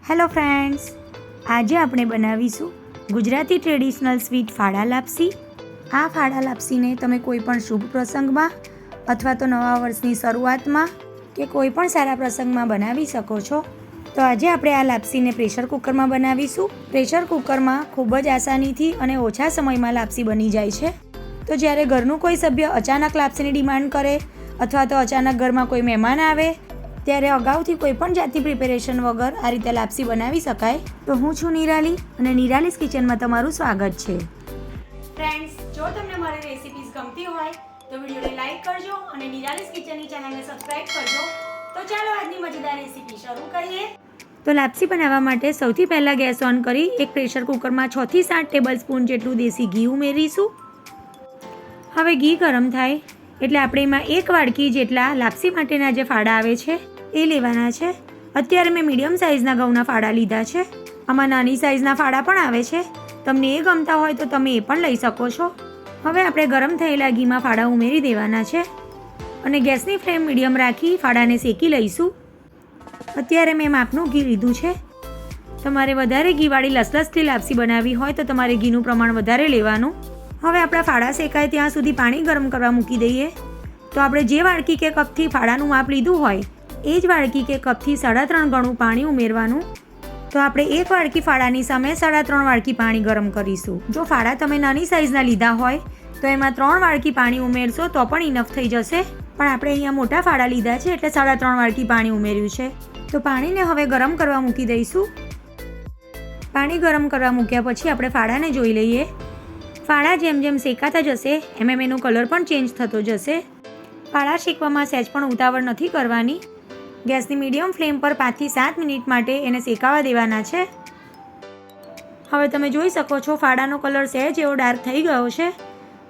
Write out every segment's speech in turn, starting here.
Hello friends, આજે આપણે બનાવીશું ગુજરાતી ટ્રેડિશનલ સ્વીટ ફાડા લાપસી. આ ફાડા લાપસીને તમે કોઈ પણ શુભ પ્રસંગમાં અથવા તો નવા વર્ષની શરૂઆતમાં કે કોઈ પણ સારા પ્રસંગમાં બનાવી શકો છો. તો આજે આપણે આ લાપસીને પ્રેશર કુકરમાં બનાવીશું. પ્રેશર કુકરમાં ખૂબ જ આસાનીથી અને ઓછા સમયમાં લાપસી બની જાય છે. તો જ્યારે ઘરનું કોઈ સભ્ય અચાનક લાપસીની ડિમાન્ડ કરે અથવા તો અચાનક ઘરમાં કોઈ મહેમાન આવે ત્યારે અગાઉથી કોઈ પણ જાતની પ્રિપેરેશન વગર આ રીતે લાપસી બનાવી શકાય. તો હું છું નિરાલી અને નિરાલીસ કિચનમાં તમારું સ્વાગત છે. ફ્રેન્ડ્સ, જો તમને મારી રેસિપીઝ ગમતી હોય તો વિડીયોને લાઈક કરજો અને નિરાલીસ કિચનની ચેનલને સબસ્ક્રાઇબ કરજો. તો ચાલો આજની મજેદાર રેસિપી શરૂ કરીએ. તો લાપસી બનાવવા માટે સૌથી પહેલાં ગેસ ઓન કરી એક પ્રેશર કુકરમાં 6 થી 7 ટેબલસ્પૂન જેટલું દેશી ઘી ઉમેરીશું. હવે ઘી ગરમ થાય એટલે આપણે એમાં 1 વાડકી જેટલા લાપસી માટેના જે ફાડા આવે છે એ લેવાના છે. અત્યારે મેં મીડિયમ સાઇઝના ઘઉંના ફાડા લીધા છે. આમાં નાની સાઇઝના ફાડા પણ આવે છે. તમને એ ગમતા હોય તો તમે એ પણ લઈ શકો છો. હવે આપણે ગરમ થયેલા ઘીમાં ફાડા ઉમેરી દેવાના છે અને ગેસની ફ્લેમ મીડિયમ રાખી ફાડાને શેકી લઈશું. અત્યારે મેં માપનું ઘી લીધું છે. તમારે વધારે ઘીવાળી લસલસથી લાપસી બનાવવી હોય તો તમારે ઘીનું પ્રમાણ વધારે લેવાનું. હવે આપણા ફાડા શેકાય ત્યાં સુધી પાણી ગરમ કરવા મૂકી દઈએ. તો આપણે જે વાડકી કે કપથી ફાડાનું માપ લીધું હોય એ જ વાડકી કે કપથી 3.5 ગણું પાણી ઉમેરવાનું. તો આપણે 1 વાડકી ફાડાની સામે 3.5 વાડકી પાણી ગરમ કરીશું. જો ફાડા તમે નાની સાઇઝના લીધા હોય તો એમાં 3 વાડકી પાણી ઉમેરશો તો પણ ઇનફ થઈ જશે. પણ આપણે અહીંયા મોટા ફાડા લીધા છે એટલે 3.5 વાડકી પાણી ઉમેર્યું છે. તો પાણીને હવે ગરમ કરવા મૂકી દઈશું. પાણી ગરમ કરવા મૂક્યા પછી આપણે ફાડાને જોઈ લઈએ. ફાડા જેમ જેમ શેકાતા જશે એમ એનો કલર પણ ચેન્જ થતો જશે. ફાડા શેકવામાં સહેજ પણ ઉતાવળ નથી કરવાની. ગેસની મીડિયમ ફ્લેમ પર 5 થી 7 મિનિટ માટે એને શેકાવા દેવાના છે. હવે તમે જોઈ શકો છો ફાડાનો કલર સહેજ એવો ડાર્ક થઈ ગયો છે.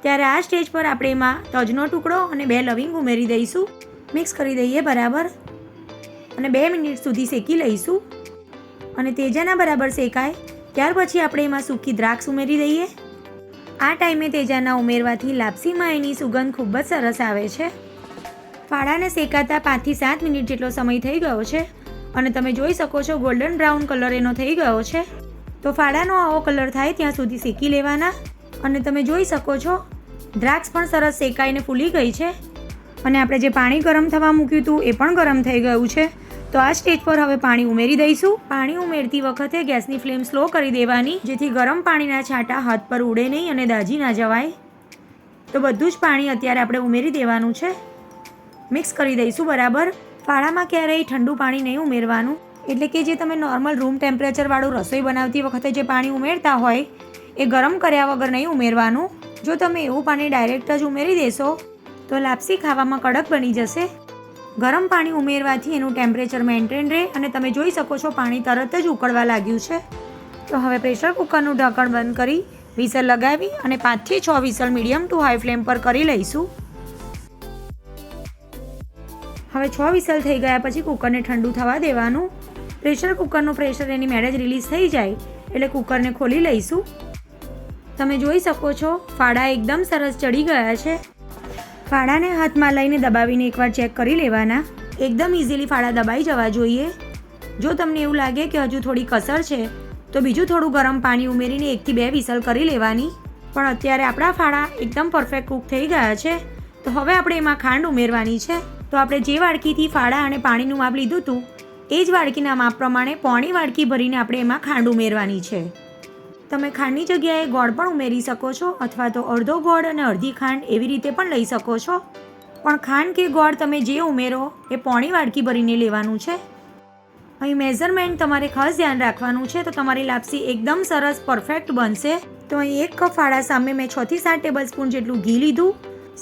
ત્યારે આ સ્ટેજ પર આપણે એમાં તજનો ટુકડો અને 2 લવિંગ ઉમેરી દઈશું. મિક્સ કરી દઈએ બરાબર અને 2 મિનિટ સુધી શેકી લઈશું. અને તેજાના બરાબર શેકાય ત્યાર પછી આપણે એમાં સૂકી દ્રાક્ષ ઉમેરી દઈએ. આ ટાઈમે તેજાના ઉમેરવાથી લાપસીમાં એની સુગંધ ખૂબ જ સરસ આવે છે. ફાડાને શેકાતા 5 થી 7 મિનિટ જેટલો સમય થઈ ગયો છે અને તમે જોઈ શકો છો ગોલ્ડન બ્રાઉન કલર એનો થઈ ગયો છે. તો ફાડાનો આવો કલર થાય ત્યાં સુધી શેકી લેવાના. અને તમે જોઈ શકો છો દ્રાક્ષ પણ સરસ શેકાઈને ફૂલી ગઈ છે અને આપણે જે પાણી ગરમ થવા મૂક્યું હતું એ પણ ગરમ થઈ ગયું છે. તો આ સ્ટેજ પર હવે પાણી ઉમેરી દઈશું. પાણી ઉમેરતી વખતે ગેસની ફ્લેમ સ્લો કરી દેવાની જેથી ગરમ પાણીના છાંટા હાથ પર ઉડે નહીં અને દાજી ના જવાય. તો બધું જ પાણી અત્યારે આપણે ઉમેરી દેવાનું છે. મિક્સ કરી દઈશું બરાબર. ફાડામાં ક્યારેય ઠંડુ પાણી નહીં ઉમેરવાનું. એટલે કે જે તમે નોર્મલ રૂમ ટેમ્પરેચરવાળું રસોઈ બનાવતી વખતે જે પાણી ઉમેરતા હોય એ ગરમ કર્યા વગર નહીં ઉમેરવાનું. જો તમે એવું પાણી ડાયરેક્ટ જ ઉમેરી દેશો તો લાપસી ખાવામાં કડક બની જશે. ગરમ પાણી ઉમેરવાથી એનું ટેમ્પરેચર મેન્ટેન રહે અને તમે જોઈ શકો છો પાણી તરત જ ઉકળવા લાગ્યું છે. તો હવે પ્રેશર કુકરનું ઢક્કણ બંધ કરી વિસલ લગાવી અને 5 થી 6 whistle medium two high flame પર કરી લઈશું. હવે 6 વિસલ થઈ ગયા પછી કુકરને ઠંડુ થવા દેવાનું. પ્રેશર કુકરનું પ્રેશર એની મેળે જ રિલીઝ થઈ જાય એટલે કુકરને ખોલી લઈશું. તમે જોઈ શકો છો ફાડા એકદમ સરસ ચડી ગયા છે. ફાડાને હાથમાં લઈને દબાવીને એકવાર ચેક કરી લેવાના. એકદમ ઇઝીલી ફાડા દબાઈ જવા જોઈએ. જો તમને એવું લાગે કે હજુ થોડી કસર છે તો બીજું થોડું ગરમ પાણી ઉમેરીને 1 થી 2 વિસલ કરી લેવાની. પણ અત્યારે આપણા ફાડા એકદમ પરફેક્ટ કૂક થઈ ગયા છે. તો હવે આપણે એમાં ખાંડ ઉમેરવાની છે. તો આપણે જે વાડકીથી ફાડા અને પાણીનું માપ લીધું હતું એ જ વાડકીના માપ પ્રમાણે પોણી વાડકી ભરીને આપણે એમાં ખાંડ ઉમેરવાની છે. તમે ખાંડની જગ્યાએ ગોળ પણ ઉમેરી શકો છો અથવા તો અડધો ગોળ અને અડધી ખાંડ એવી રીતે પણ લઈ શકો છો. પણ ખાંડ કે ગોળ તમે જે ઉમેરો એ પોણી વાડકી ભરીને લેવાનું છે. અહીં મેઝરમેન્ટ તમારે ખાસ ધ્યાન રાખવાનું છે તો તમારી લાપસી એકદમ સરસ પરફેક્ટ બનશે. તો અહીં 1 કપ ફાડા સામે મેં 6 થી 7 ટેબલસ્પૂન જેટલું ઘી લીધું,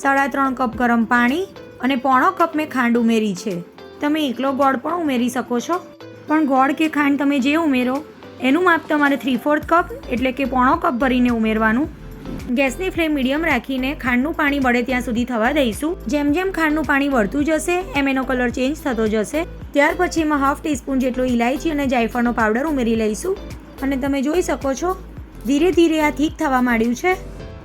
3.5 કપ ગરમ પાણી અને 1/4 કપ મેં ખાંડ ઉમેરી છે. તમે એકલો ગોળ પણ ઉમેરી શકો છો. પણ ગોળ કે ખાંડ તમે જે ઉમેરો એનું માપ તમારે 3/4 કપ એટલે કે 1/4 કપ ભરીને ઉમેરવાનું. ગેસની ફ્લેમ મીડિયમ રાખીને ખાંડનું પાણી બળે ત્યાં સુધી થવા દઈશું. જેમ જેમ ખાંડનું પાણી વળતું જશે એમ એનો કલર ચેન્જ થતો જશે. ત્યાર પછી એમાં 1/2 ટીસ્પૂન જેટલો ઇલાયચી અને જાયફળનો પાવડર ઉમેરી લઈશું. અને તમે જોઈ શકો છો ધીરે ધીરે આ થીક થવા માંડ્યું છે.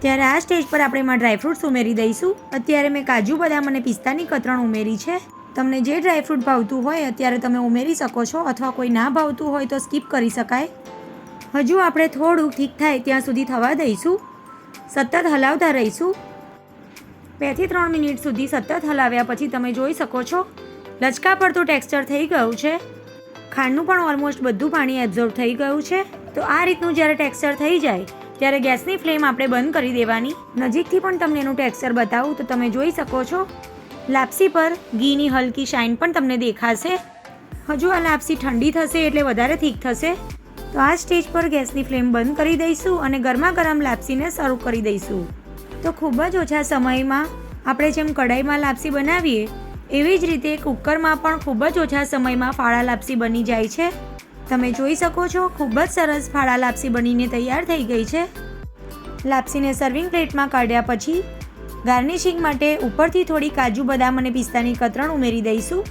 ત્યારે આ સ્ટેજ પર આપણે એમાં ડ્રાયફ્રૂટ્સ ઉમેરી દઈશું. અત્યારે મેં કાજુ, બદામ અને પિસ્તાની કતરણ ઉમેરી છે. તમને જે ડ્રાયફ્રૂટ ભાવતું હોય અત્યારે તમે ઉમેરી શકો છો, અથવા કોઈ ના ભાવતું હોય તો સ્કીપ કરી શકાય. હજુ આપણે થોડું ઠીક થાય ત્યાં સુધી થવા દઈશું. સતત હલાવતા રહીશું. 2 થી 3 મિનિટ સુધી સતત હલાવ્યા પછી તમે જોઈ શકો છો લચકા પડતું ટેક્સચર થઈ ગયું છે. ખાંડનું પણ ઓલમોસ્ટ બધું પાણી એબ્ઝોર્બ થઈ ગયું છે. તો આ રીતનું જ્યારે ટેક્સચર થઈ જાય ત્યારે ગેસની ફ્લેમ આપણે બંધ કરી દેવાની. નજીકથી પણ તમને એનું ટેક્સચર બતાવું તો તમે જોઈ શકો છો લાપસી પર ઘીની હલકી શાઇન પણ તમને દેખાશે. હજુ આ લાપસી ઠંડી થશે એટલે વધારે થીક થશે. તો આ સ્ટેજ પર ગેસની ફ્લેમ બંધ કરી દઈશું અને ગરમા ગરમ લાપસીને સર્વ કરી દઈશું. તો ખૂબ જ ઓછા સમયમાં આપણે જેમ કઢાઈમાં લાપસી બનાવીએ એવી જ રીતે કુકરમાં પણ ખૂબ જ ઓછા સમયમાં ફાડા લાપસી બની જાય છે. તમે જોઈ શકો છો ખૂબ જ સરસ ફાડા લાપસી બનીને તૈયાર થઈ ગઈ છે. લાપસીને સર્વિંગ પ્લેટમાં કાઢ્યા પછી ગાર્નિશિંગ માટે ઉપરથી થોડી કાજુ બદામ અને પિસ્તાની કતરણ ઉમેરી દઈશું.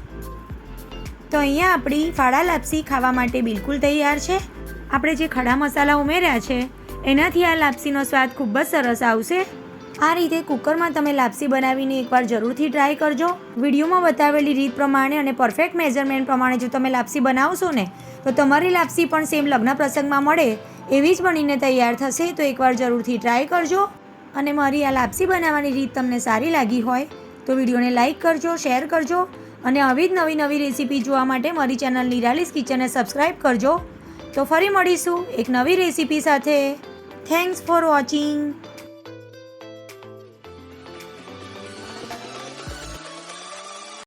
તો અહીંયા આપણી ફાડા લાપસી ખાવા માટે બિલકુલ તૈયાર છે. આપણે જે ખડા મસાલા ઉમેર્યા છે એનાથી આ લાપસીનો સ્વાદ ખૂબ જ સરસ આવશે. આ રીતે કુકરમાં તમે લાપસી બનાવીને એકવાર જરૂરથી ટ્રાય કરજો. વિડીયોમાં બતાવેલી રીત પ્રમાણે અને પરફેક્ટ મેઝરમેન્ટ પ્રમાણે જો તમે લાપસી બનાવશો ને તો તમારી લાપસી પણ સેમ લગ્ન પ્રસંગમાં મળે એવી જ બનીને તૈયાર થશે. તો એકવાર જરૂરથી ટ્રાય કરજો. અને મારી આ લાપસી બનાવવાની રીત તમને સારી લાગી હોય તો વિડીયોને લાઇક કરજો, શેર કરજો અને આવી જ નવી રેસીપી જોવા માટે મારી ચેનલ નિરાલીસ કિચનને સબસ્ક્રાઈબ કરજો. તો ફરી મળીશું એક નવી રેસીપી સાથે. Thanks for watching.